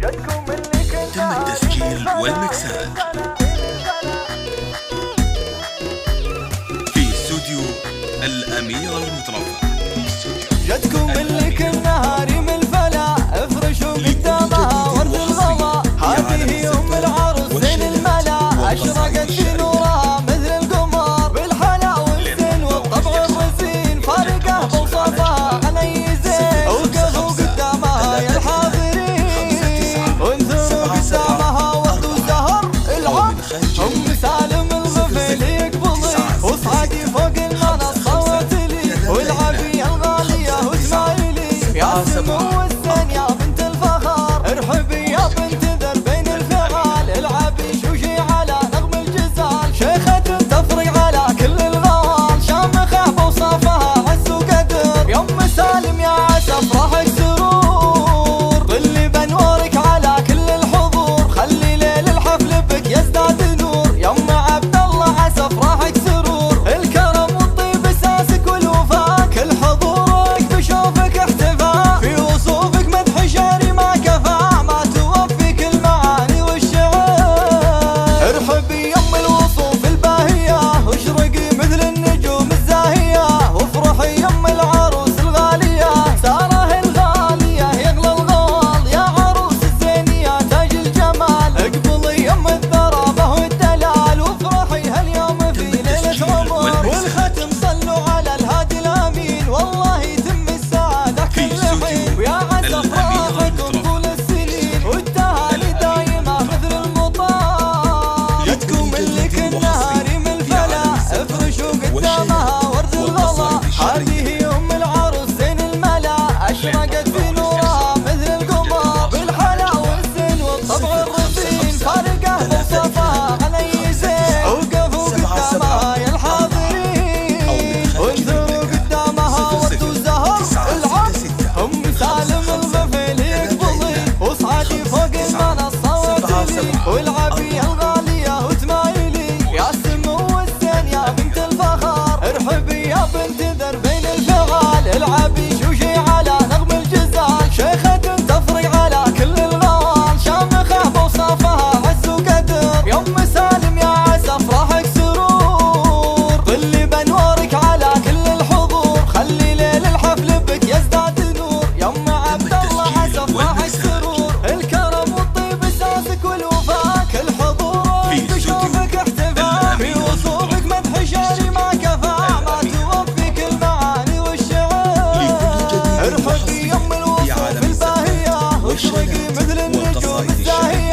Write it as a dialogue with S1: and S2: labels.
S1: تم التسجيل والمكساج في استوديو الأميرة المترفة.
S2: جتكم اللي كنا هارم الفلا افرشوا قدامها ورد الغلا، هذه ام العروس زين الملا، اشرقت في نورها مثل القمر بالحلا والزين والطبع الرزين، فارقه بوصفها عن اي زين، وقفوا قدامها يا الحاضرين وانثروا قدامها ورد وزهر العم، ام سالم الغفل يقبضي وصعدي فوق المنصه وتلي، والعبي الغاليه واسماعيلي يا سمو الزين يا بنت الفخر، ارحبي يا بنت ذا بين الفعال، العبي شوشي على نغم الجزال، شيخة تفرق على كل الغوال، شامخه بوصفها عز وقدر، يا ام سالم يا عسى افراحك سرور، ظلي بنورك على كل الحضور، خلي ليل الحفل بك يزداد نور، يا ام عبد الله عسى افراحك سرور، الكرم والطيب اساسك والوفاء، كل حضورك بشوفك احتفاء، في وصوفك مدح شعري ما كفى، ما توفيك المعاني والشعر، ارحبي يم الوصوف الباهية واشرقي مثل النجوم الزاهية، وافرحي يم العروس الغالية، سارة الغالية يغلى الغوال، يا عروس الزين يا تاج الجمال، اقبلي يم الثرابة والدلال، وافرحي هاليوم في ليلة عمر، والختم صلوا على الهادي الامين، والله يتم السعادة كل حين، ويا عسى افراحكم طول السنين، والتهاني دايمة مثل المطار، جتكم اللي كنا هارم الفلا افرشوا قدامها ورد الغلا، هذه ام العروس زين الملا، اشرقت في نورها مثل القمر بالحلا والزين والطبع الرزين، فارقه بوصفها عن اي زين، وقفوا قدامها يا الحاضرين وانثروا قدامها ورد وزهر العم، ام سالم الغفل يقبضي وصعدي فوق المنصه وتلي، والعبي الغاليه واسماعيلي يا سمو الزين يا بنت الفخر، ارحبي يا بنت ذا بين الفعال، العبي شوشي على نغم الجزال، شيخة تفرق على كل الغوال، شامخه بوصفها عز وقدر، يا ام سالم يا عسى افراحك سرور، ظلي بنورك على كل الحضور، خلي ليل الحفل بك يزداد نور، يا ام عبد الله عسى افراحك سرور، الكرم والطيب اساسك والوفاء، كل حضورك بشوفك احتفاء، في وصوفك مدح شعري ما كفى، ما توفيك المعاني والشعر، ارحبي يم الوصوف الباهية واشرقي مثل النجوم الزاهية،